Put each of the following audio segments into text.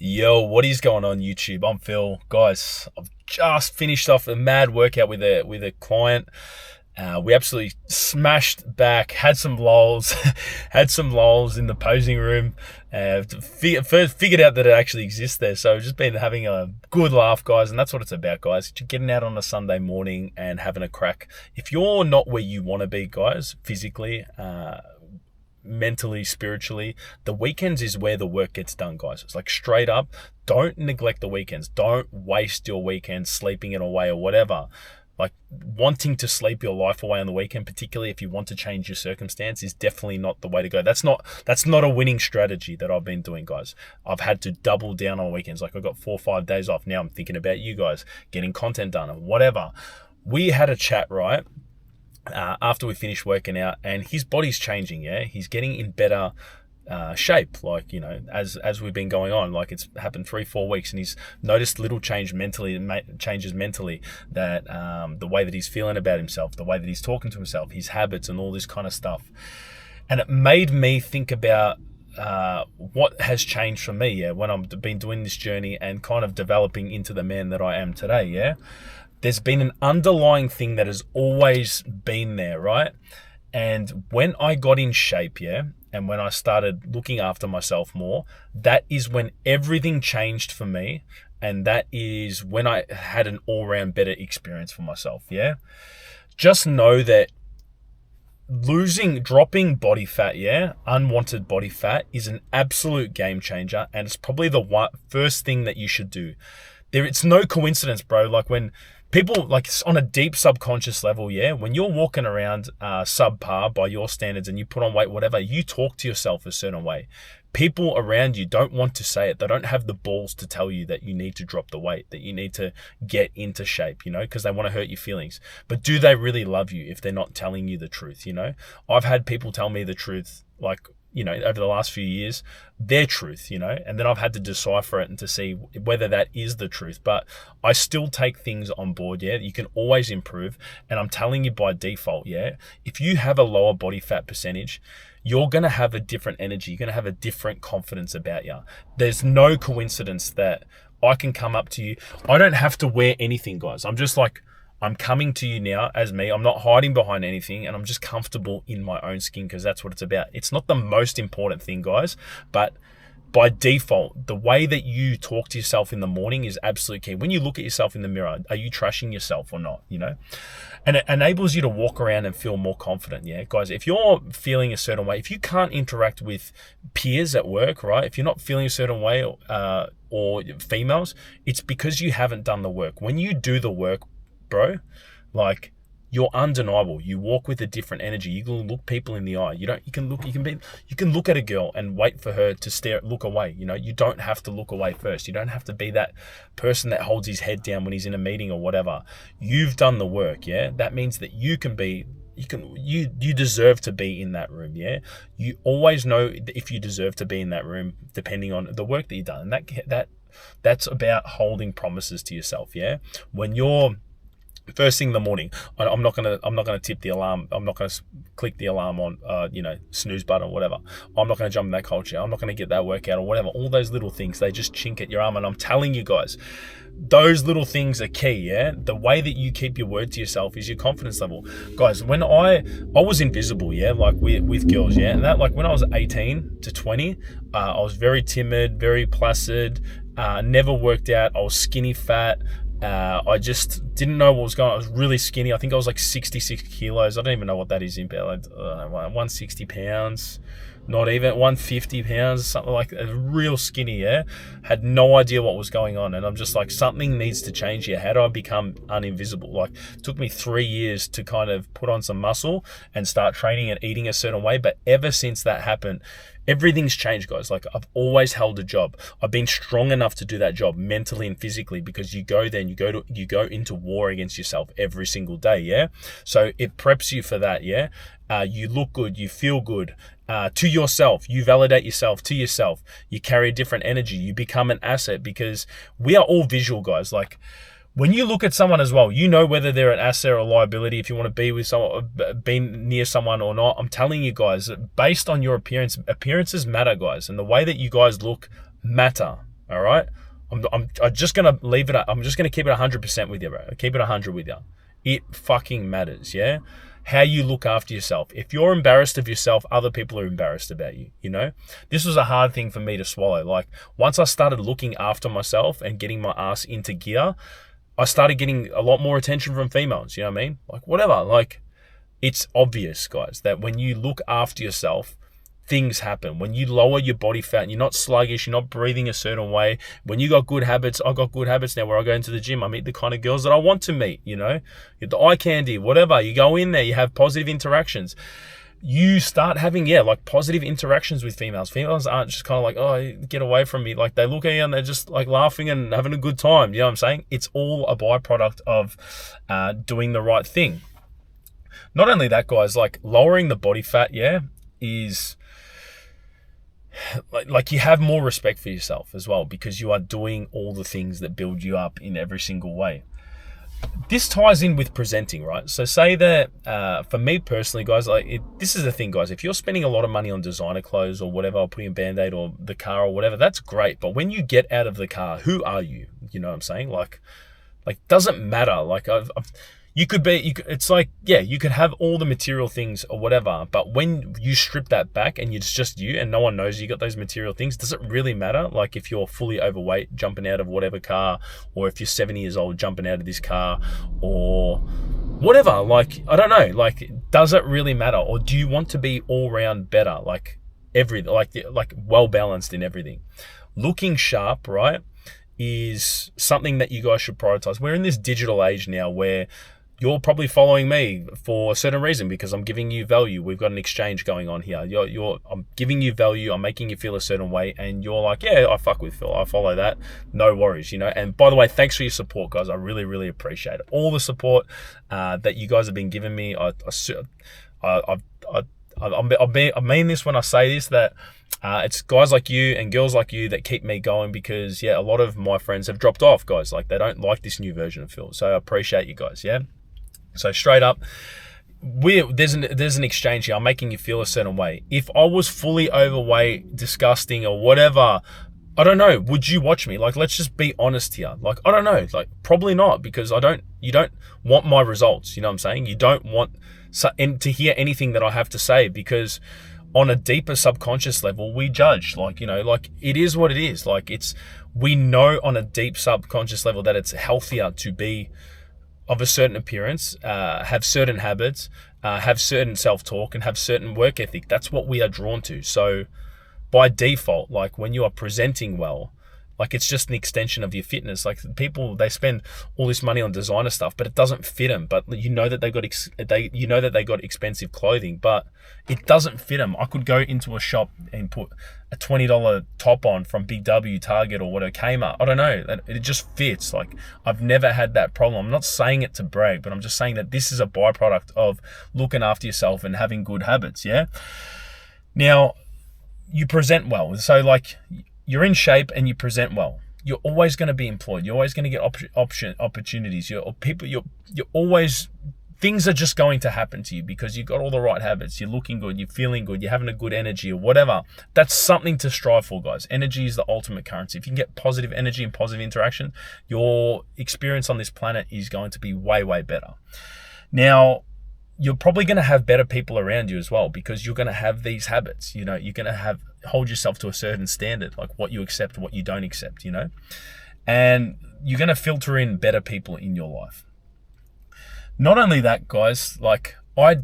Yo, what is going on YouTube? I'm Phil. Guys, I've just finished off a mad workout with a client. We absolutely smashed back, had some lulls, had some lulls in the posing room. First figured out that it actually exists there. So I've just been having a good laugh, guys, and that's what it's about, guys. Getting out on a Sunday morning and having a crack. If you're not where you want to be, guys, physically, mentally, spiritually, the weekends is where the work gets done, guys. It's like straight up, don't neglect the weekends. Don't waste your weekends sleeping it away or whatever. Like wanting to sleep your life away on the weekend, particularly if you want to change your circumstance, is definitely not the way to go. That's not a winning strategy that I've been doing, guys. I've had to double down on weekends. Like I've got 4 or 5 days off. Now I'm thinking about you guys, getting content done and whatever. We had a chat, right? After we finished working out, and his body's changing. Yeah, he's getting in better shape. Like, you know, as we've been going on, like it's happened 3-4 weeks, and he's noticed little changes mentally. That the way that he's feeling about himself, the way that he's talking to himself, his habits, and all this kind of stuff. And it made me think about what has changed for me. Yeah, when I've been doing this journey and kind of developing into the man that I am today. Yeah. There's been an underlying thing that has always been there, right? And when I got in shape, yeah, and when I started looking after myself more, that is when everything changed for me. And that is when I had an all-round better experience for myself, yeah? Just know that dropping body fat, yeah, unwanted body fat is an absolute game changer. And it's probably the first thing that you should do. It's no coincidence, bro. Like when people, like on a deep subconscious level, yeah, when you're walking around subpar by your standards and you put on weight, whatever, you talk to yourself a certain way. People around you don't want to say it. They don't have the balls to tell you that you need to drop the weight, that you need to get into shape, you know, because they want to hurt your feelings. But do they really love you if they're not telling you the truth, you know? I've had people tell me the truth, like, you know, over the last few years, their truth, you know, and then I've had to decipher it and to see whether that is the truth. But I still take things on board, yeah. You can always improve. And I'm telling you by default, yeah, if you have a lower body fat percentage, you're going to have a different energy. You're going to have a different confidence about you. There's no coincidence that I can come up to you. I don't have to wear anything, guys. I'm just like, I'm coming to you now as me. I'm not hiding behind anything, and I'm just comfortable in my own skin, because that's what it's about. It's not the most important thing, guys, but by default, the way that you talk to yourself in the morning is absolutely key. When you look at yourself in the mirror, are you trashing yourself or not, you know? And it enables you to walk around and feel more confident, yeah? Guys, if you're feeling a certain way, if you can't interact with peers at work, right? If you're not feeling a certain way, or females, it's because you haven't done the work. When you do the work, bro, like, you're undeniable. You walk with a different energy. You can look people in the eye. You can look at a girl and wait for her to look away. You know, you don't have to look away first. You don't have to be that person that holds his head down when he's in a meeting or whatever. You've done the work, yeah? That means that you deserve to be in that room, yeah? You always know if you deserve to be in that room depending on the work that you've done. And that's about holding promises to yourself, yeah? When you're first thing in the morning, I'm not gonna tip the alarm. I'm not gonna click the alarm on, snooze button or whatever. I'm not gonna jump in that culture. I'm not gonna get that workout or whatever. All those little things, they just chink at your arm. And I'm telling you guys, those little things are key, yeah? The way that you keep your word to yourself is your confidence level. Guys, when I was invisible, yeah, like with girls, yeah? And that, like when I was 18 to 20, I was very timid, very placid, never worked out. I was skinny fat. I just didn't know what was going on. I was really skinny. I think I was like 66 kilos. I don't even know what that is in pounds. 160 pounds, not even 150 pounds, something like that. Real skinny, yeah? Had no idea what was going on. And I'm just like, something needs to change here. How do I become uninvisible? Like, it took me 3 years to kind of put on some muscle and start training and eating a certain way. But ever since that happened, everything's changed, guys. Like, I've always held a job. I've been strong enough to do that job mentally and physically, because you go into war against yourself every single day, yeah? So it preps you for that, yeah? You look good, you feel good to yourself. You validate yourself to yourself. You carry a different energy. You become an asset, because we are all visual, guys. Like, when you look at someone as well, you know whether they're an asset or a liability, if you want to be with someone, be near someone or not. I'm telling you guys, based on your appearance, appearances matter, guys. And the way that you guys look matter. All right. I'm just gonna leave it. I'm just gonna keep it 100% with you, bro. Keep it 100 with you. It fucking matters, yeah. How you look after yourself. If you're embarrassed of yourself, other people are embarrassed about you. You know, this was a hard thing for me to swallow. Like once I started looking after myself and getting my ass into gear, I started getting a lot more attention from females. You know what I mean? Like whatever. Like it's obvious, guys, that when you look after yourself, things happen. When you lower your body fat and you're not sluggish, you're not breathing a certain way, when you got good habits, I got good habits now where I go into the gym, I meet the kind of girls that I want to meet, you know, you're the eye candy, whatever, you go in there, you have positive interactions. You start having, like positive interactions with females. Females aren't just kind of like, oh, get away from me. Like they look at you and they're just like laughing and having a good time. You know what I'm saying? It's all a byproduct of doing the right thing. Not only that, guys, like lowering the body fat, is like you have more respect for yourself as well because you are doing all the things that build you up in every single way. This ties in with presenting, right? So say that for me personally, guys, this is the thing, guys. If you're spending a lot of money on designer clothes or whatever, or putting a Band-Aid or the car or whatever, that's great. But when you get out of the car, who are you? You know what I'm saying? Like doesn't matter. Like you could be, it's like, you could have all the material things or whatever, but when you strip that back and it's just you and no one knows you got those material things, does it really matter? Like if you're fully overweight jumping out of whatever car, or if you're 70 years old jumping out of this car or whatever, like, I don't know, like, does it really matter? Or do you want to be all round better? Like well balanced in everything. Looking sharp, right, is something that you guys should prioritize. We're in this digital age now where you're probably following me for a certain reason because I'm giving you value. We've got an exchange going on here. I'm giving you value. I'm making you feel a certain way, and you're like, I fuck with Phil. I follow that. No worries, you know. And by the way, thanks for your support, guys. I really, really appreciate it. All the support that you guys have been giving me. I mean this when I say this, that it's guys like you and girls like you that keep me going because a lot of my friends have dropped off, guys. Like they don't like this new version of Phil. So I appreciate you guys. So straight up, there's an exchange here. I'm making you feel a certain way. If I was fully overweight, disgusting, or whatever, I don't know, would you watch me? Like, let's just be honest here. Like, I don't know, like probably not, because you don't want my results. You know what I'm saying? You don't want to hear anything that I have to say, because on a deeper subconscious level, we judge. Like, you know, like it is what it is. Like we know on a deep subconscious level that it's healthier to be of a certain appearance, have certain habits, have certain self-talk, and have certain work ethic. That's what we are drawn to. So by default, like when you are presenting well, like it's just an extension of your fitness. Like people, they spend all this money on designer stuff, but it doesn't fit them. But you know that they got expensive clothing, but it doesn't fit them. I could go into a shop and put a $20 top on from Big W, Target, or whatever, Kmart. I don't know. It just fits. Like I've never had that problem. I'm not saying it to brag, but I'm just saying that this is a byproduct of looking after yourself and having good habits. Yeah. Now you present well. So like, you're in shape and you present well, you're always going to be employed. You're always going to get opportunities. You're always, things are just going to happen to you because you've got all the right habits. You're looking good. You're feeling good. You're having a good energy or whatever. That's something to strive for, guys. Energy is the ultimate currency. If you can get positive energy and positive interaction, your experience on this planet is going to be way, way better. Now, you're probably going to have better people around you as well, because you're going to have these habits. You know, you're going to hold yourself to a certain standard, like what you accept, what you don't accept, you know, and you're going to filter in better people in your life. Not only that, guys, like I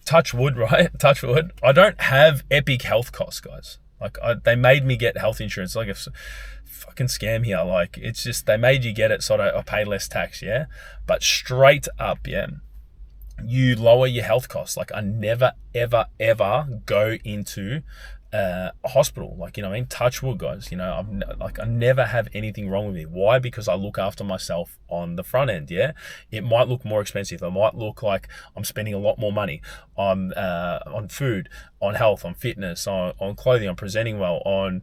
touch wood, right? Touch wood. I don't have epic health costs, guys. Like they made me get health insurance, like a fucking scam here. Like it's just, they made you get it so I pay less tax. Yeah. But straight up, you lower your health costs. Like I never, ever, ever go into a hospital. Like, you know what I mean? Touch wood, guys. You know, I never have anything wrong with me. Why? Because I look after myself on the front end. Yeah. It might look more expensive. It might look like I'm spending a lot more money on food, on health, on fitness, on clothing, on presenting well, on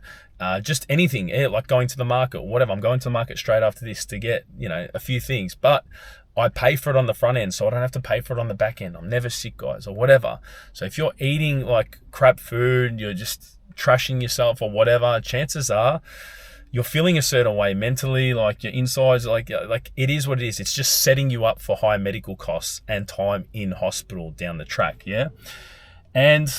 just anything, like going to the market or whatever. I'm going to the market straight after this to get, you know, a few things, but I pay for it on the front end, so I don't have to pay for it on the back end. I'm never sick, guys, or whatever. So if you're eating like crap food, you're just trashing yourself or whatever, chances are you're feeling a certain way mentally, like your insides, like it is what it is. It's just setting you up for high medical costs and time in hospital down the track, yeah? And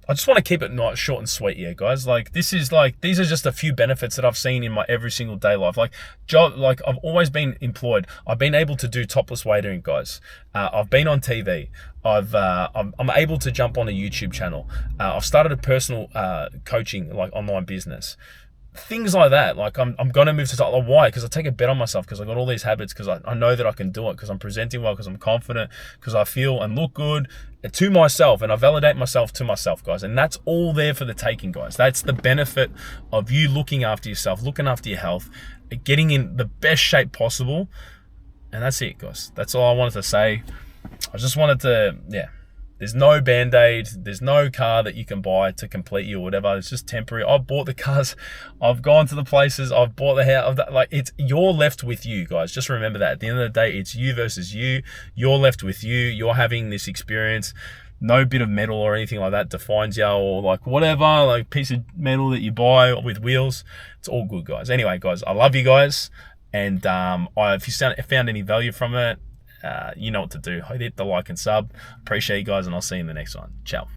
I just want to keep it nice, short and sweet here, guys. Like, these are just a few benefits that I've seen in my every single day life. Like, I've always been employed. I've been able to do topless waitering, guys. I've been on TV. I'm able to jump on a YouTube channel. I've started a personal coaching, like, online business. Things like that. Like, I'm going to move to Thailand. Why? Because I take a bet on myself, because I got all these habits, because I know that I can do it, because I'm presenting well, because I'm confident, because I feel and look good to myself, and I validate myself to myself, guys. And that's all there for the taking, guys. That's the benefit of you looking after yourself, looking after your health, getting in the best shape possible. And that's it, guys. That's all I wanted to say. I just wanted to, yeah. There's no Band-Aid. There's no car that you can buy to complete you or whatever. It's just temporary. I've bought the cars. I've gone to the places. I've bought the house. Like, you're left with you, guys. Just remember that. At the end of the day, it's you versus you. You're left with you. You're having this experience. No bit of metal or anything like that defines you, or like whatever, like piece of metal that you buy with wheels. It's all good, guys. Anyway, guys, I love you guys. And if you found any value from it, you know what to do. Hit the like and sub. Appreciate you guys, and I'll see you in the next one. Ciao.